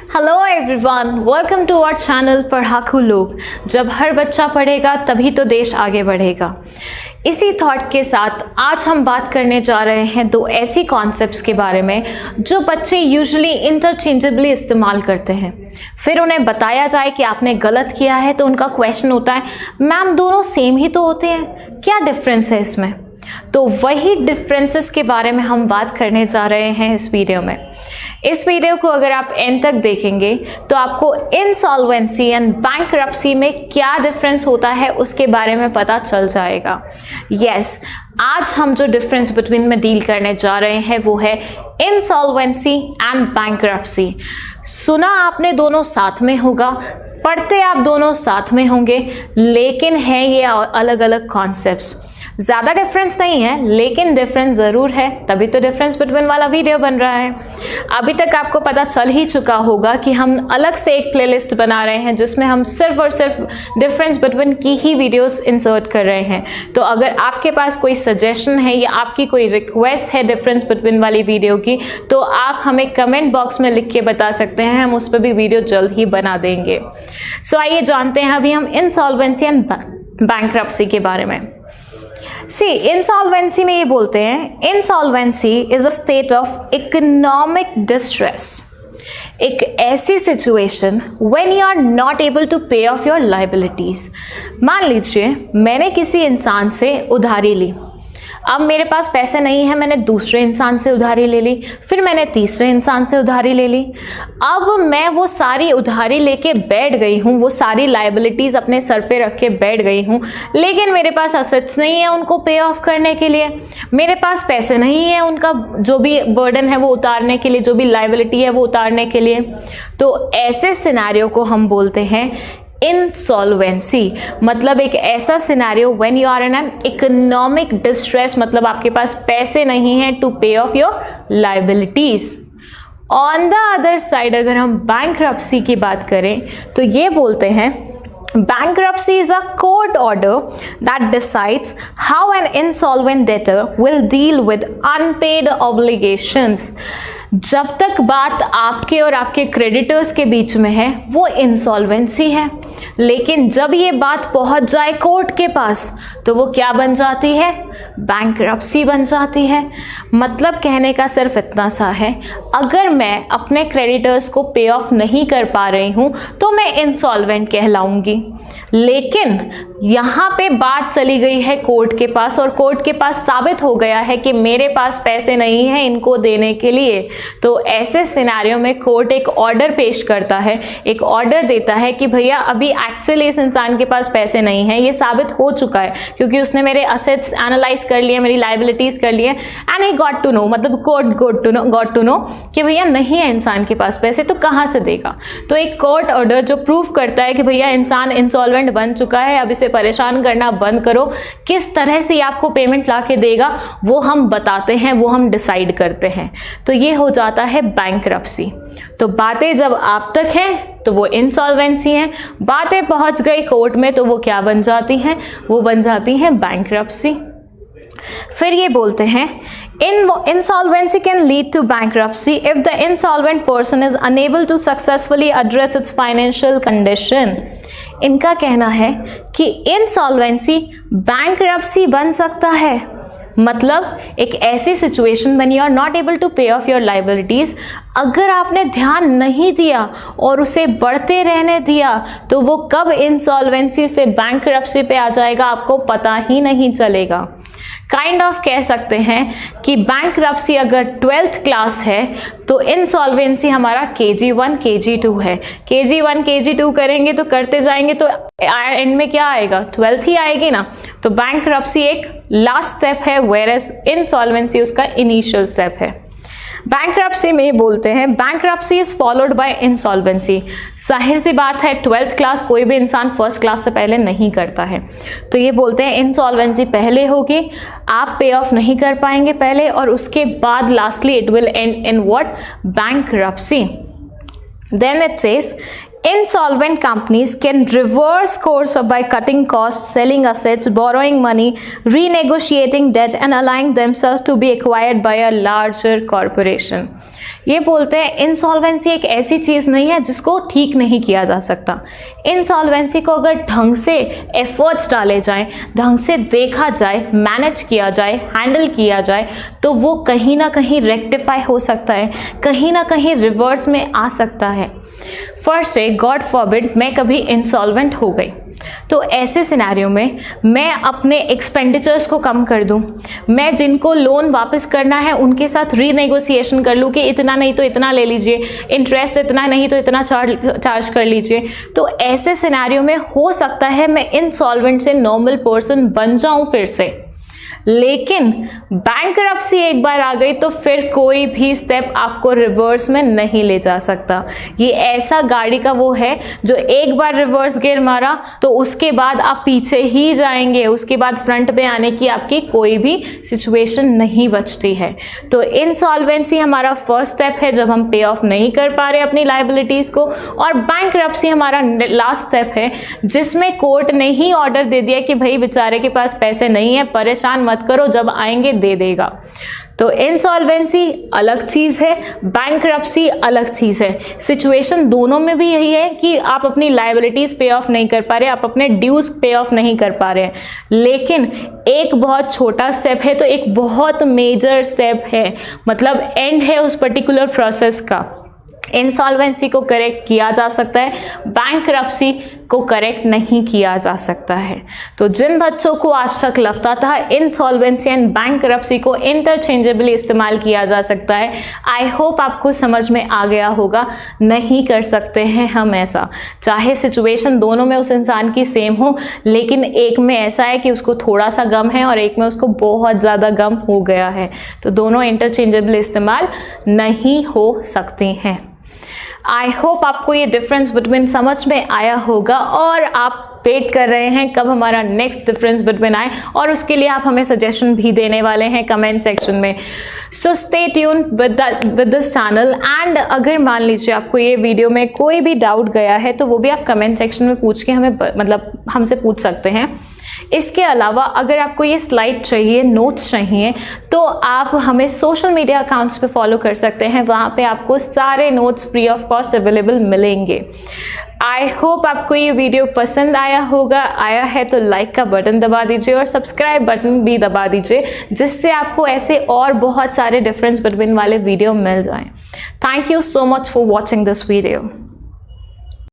Hello everyone, welcome to our channel Padhaku Log. जब हर बच्चा पढ़ेगा तभी तो देश आगे बढ़ेगा। इसी थॉट के साथ आज हम बात करने जा रहे हैं दो ऐसी कॉन्सेप्ट्स के बारे में जो बच्चे यूजुअली इंटरचेंजेबली इस्तेमाल करते हैं। फिर उन्हें बताया जाए कि आपने गलत किया है तो उनका क्वेश्चन होता है, मैम दोनों सेम ही तो होते हैं, क्या डिफरेंस है इसमें? तो वही डिफरेंसेस के बारे में हम बात करने जा रहे हैं इस वीडियो में। इस वीडियो को अगर आप एंड तक देखेंगे तो आपको इंसॉल्वेंसी एंड बैंकरप्सी में क्या डिफरेंस होता है उसके बारे में पता चल जाएगा। यस, आज हम जो डिफरेंस बिटवीन में डील करने जा रहे हैं वो है इंसॉल्वेंसी एंड बैंकरप्सी। सुना आपने दोनों साथ में होगा, पढ़ते आप दोनों साथ में होंगे, लेकिन है ये अलग अलग कॉन्सेप्ट्स। ज़्यादा डिफरेंस नहीं है लेकिन डिफरेंस ज़रूर है, तभी तो डिफरेंस बिटवीन वाला वीडियो बन रहा है। अभी तक आपको पता चल ही चुका होगा कि हम अलग से एक प्लेलिस्ट बना रहे हैं जिसमें हम सिर्फ और सिर्फ डिफरेंस बिटवीन की ही वीडियोस इंसर्ट कर रहे हैं। तो अगर आपके पास कोई सजेशन है या आपकी कोई रिक्वेस्ट है डिफरेंस बिटवीन वाली वीडियो की, तो आप हमें कमेंट बॉक्स में लिख के बता सकते हैं, हम उस पर भी वीडियो जल्द ही बना देंगे। सो आइए जानते हैं अभी हम इंसॉल्वेंसी एंड बैंकरप्सी के बारे में। सी, इंसॉल्वेंसी में ये बोलते हैं, insolvency is a state of economic distress. एक ऐसी situation when you are not able to pay off your liabilities. मान लीजिए मैंने किसी इंसान से उधारी ली, अब मेरे पास पैसे नहीं है, मैंने दूसरे इंसान से उधारी ले ली, फिर मैंने तीसरे इंसान से उधारी ले ली। अब मैं वो सारी उधारी लेके बैठ गई हूँ, वो सारी लायबिलिटीज़ अपने सर पे रख के बैठ गई हूँ, लेकिन मेरे पास असेट्स नहीं है उनको पे ऑफ करने के लिए, मेरे पास पैसे नहीं है उनका जो भी बर्डन है वो उतारने के लिए, जो भी लायबिलिटी है वो उतारने के लिए। तो ऐसे सिनेरियो को हम बोलते हैं इंसॉल्वेंसी। मतलब एक ऐसा scenario when you are in an economic distress, मतलब आपके पास पैसे नहीं है to pay off your liabilities. On the other side अगर हम बैंकरप्सी की बात करें तो ये बोलते हैं, bankruptcy is a court order that decides how an insolvent debtor will deal with unpaid obligations। जब तक बात आपके और आपके क्रेडिटर्स के बीच में है वो इंसॉल्वेंसी है, लेकिन जब ये बात पहुंच जाए कोर्ट के पास तो वो क्या बन जाती है? बैंकरप्सी बन जाती है। मतलब कहने का सिर्फ इतना सा है, अगर मैं अपने क्रेडिटर्स को पे ऑफ नहीं कर पा रही हूं तो मैं इंसॉल्वेंट कहलाऊंगी। लेकिन यहाँ पे बात चली गई है कोर्ट के पास और कोर्ट के पास साबित हो गया है कि मेरे पास पैसे नहीं है इनको देने के लिए, तो ऐसे सिनेरियो में कोर्ट एक ऑर्डर पेश करता है, एक ऑर्डर देता है कि भैया अभी एक्चुअली इस इंसान के पास पैसे नहीं है, ये साबित हो चुका है क्योंकि उसने मेरे असेट्स एनालाइज कर लिए, मेरी लायबिलिटीज कर लिए, and he got to know, मतलब कोर्ट गॉट टू नो कि भैया नहीं है इंसान के पास पैसे, तो कहाँ से देगा? तो एक कोर्ट ऑर्डर जो प्रूफ करता है कि भैया इंसान इंसॉल्वेंट बन चुका है, अब इसे परेशान करना बंद करो, किस तरह से आपको पेमेंट ला के देगा वो हम बताते हैं, वो हम डिसाइड करते हैं। तो ये हो जाता है बैंकरप्सी। तो बातें जब आप तक हैं तो वो इंसॉल्वेंसी है, बातें पहुंच गई कोर्ट में तो वो क्या बन जाती हैं? वो बन जाती हैं बैंकरप्सी। फिर ये बोलते हैं, insolvency can lead to bankruptcy if the insolvent person is unable to successfully address its financial condition। इनका कहना है कि इंसॉल्वेंसी बैंकरप्सी बन सकता है। मतलब एक ऐसी situation when you are not able to pay off your liabilities, अगर आपने ध्यान नहीं दिया और उसे बढ़ते रहने दिया तो वो कब इंसॉल्वेंसी से बैंकरप्सी पे आ जाएगा आपको पता ही नहीं चलेगा। काइंड ऑफ कह सकते हैं कि बैंकरप्सी अगर 12th क्लास है तो इंसॉल्वेंसी हमारा KG1 KG2 है। KG1 KG2 करेंगे तो करते जाएंगे तो एंड में क्या आएगा? 12th ही आएगी ना। तो बैंकरप्सी एक लास्ट स्टेप है, वेयरएज इंसॉल्वेंसी उसका इनिशियल स्टेप है। बैंकरप्सी में बोलते हैं, bankruptcy is followed by insolvency. जाहिर सी बात है 12th क्लास कोई भी इंसान फर्स्ट क्लास से पहले नहीं करता है, तो ये बोलते हैं इंसॉल्वेंसी पहले होगी, आप पे ऑफ नहीं कर पाएंगे पहले, और उसके बाद lastly it will end in what? Bankruptcy. Then it says insolvent companies can reverse course by cutting costs, selling assets, borrowing money, renegotiating debt and allowing themselves to be acquired by a larger corporation। ये बोलते हैं insolvency एक ऐसी चीज़ नहीं है जिसको ठीक नहीं किया जा सकता। इंसॉल्वेंसी को अगर ढंग से एफर्ट्स डाले जाएं, ढंग से देखा जाए, मैनेज किया जाए, हैंडल किया जाए, तो वो कहीं ना कहीं रेक्टिफाई हो सकता है, कहीं ना कहीं रिवर्स में आ सकता है। फर्स्ट से गॉड फॉरबिड मैं कभी इंसॉल्वेंट हो गई, तो ऐसे सिनेरियो में मैं अपने एक्सपेंडिचर्स को कम कर दूं, मैं जिनको लोन वापस करना है उनके साथ रीनेगोशिएशन कर लूं कि इतना नहीं तो इतना ले लीजिए, इंटरेस्ट इतना नहीं तो इतना चार्ज कर लीजिए। तो ऐसे सिनेरियो में हो सकता है मैं इंसॉल्वेंट से नॉर्मल पर्सन बन जाऊं फिर से। लेकिन बैंकरप्सी एक बार आ गई तो फिर कोई भी स्टेप आपको रिवर्स में नहीं ले जा सकता। ये ऐसा गाड़ी का वो है जो एक बार रिवर्स गियर मारा तो उसके बाद आप पीछे ही जाएंगे, उसके बाद फ्रंट पे आने की आपकी कोई भी सिचुएशन नहीं बचती है। तो इंसॉल्वेंसी हमारा फर्स्ट स्टेप है जब हम पे ऑफ नहीं कर पा रहे अपनी लायबिलिटीज को, और बैंकरप्सी हमारा लास्ट स्टेप है जिसमें कोर्ट ने ही ऑर्डर दे दिया कि भाई बेचारे के पास पैसे नहीं है, परेशान मत करो, जब आएंगे दे देगा। तो इंसॉल्वेंसी अलग चीज़ है, बैंकरप्सी अलग चीज़ है। सिचुएशन दोनों में भी यही है कि आप अपनी लायबिलिटीज पे ऑफ नहीं कर पा रहे, आप अपने ड्यूज पे ऑफ नहीं कर पा रहे हैं। लेकिन एक बहुत छोटा स्टेप है तो एक बहुत मेजर स्टेप है, मतलब एंड है उस पर्टिकुलर प्रोसेस का। इंसॉल्वेंसी को करेक्ट किया जा सकता है, बैंकरप्सी को करेक्ट नहीं किया जा सकता है। तो जिन बच्चों को आज तक लगता था इंसॉल्वेंसी एंड बैंकरप्सी को इंटरचेंजेबली इस्तेमाल किया जा सकता है, आई होप आपको समझ में आ गया होगा। नहीं कर सकते हैं हम ऐसा, चाहे सिचुएशन दोनों में उस इंसान की सेम हो, लेकिन एक में ऐसा है कि उसको थोड़ा सा गम है और एक में उसको बहुत ज़्यादा गम हो गया है। तो दोनों इंटरचेंजेबली इस्तेमाल नहीं हो सकती हैं। आई होप आपको ये डिफरेंस बिटवीन समझ में आया होगा और आप वेट कर रहे हैं कब हमारा नेक्स्ट डिफरेंस बिटवीन आए, और उसके लिए आप हमें सजेशन भी देने वाले हैं कमेंट सेक्शन में। So stay tune with this channel, and अगर मान लीजिए आपको ये वीडियो में कोई भी डाउट गया है तो वो भी आप कमेंट सेक्शन में पूछ के हमें हमसे पूछ सकते हैं। इसके अलावा अगर आपको ये स्लाइड चाहिए, नोट्स चाहिए, तो आप हमें सोशल मीडिया अकाउंट्स पे फॉलो कर सकते हैं, वहाँ पे आपको सारे notes free of cost available मिलेंगे। आई होप आपको ये वीडियो पसंद आया होगा। आया है तो लाइक का बटन दबा दीजिए और सब्सक्राइब बटन भी दबा दीजिए, जिससे आपको ऐसे और बहुत सारे डिफरेंस बिटवीन वाले वीडियो मिल जाएं। Thank you so much for watching this video.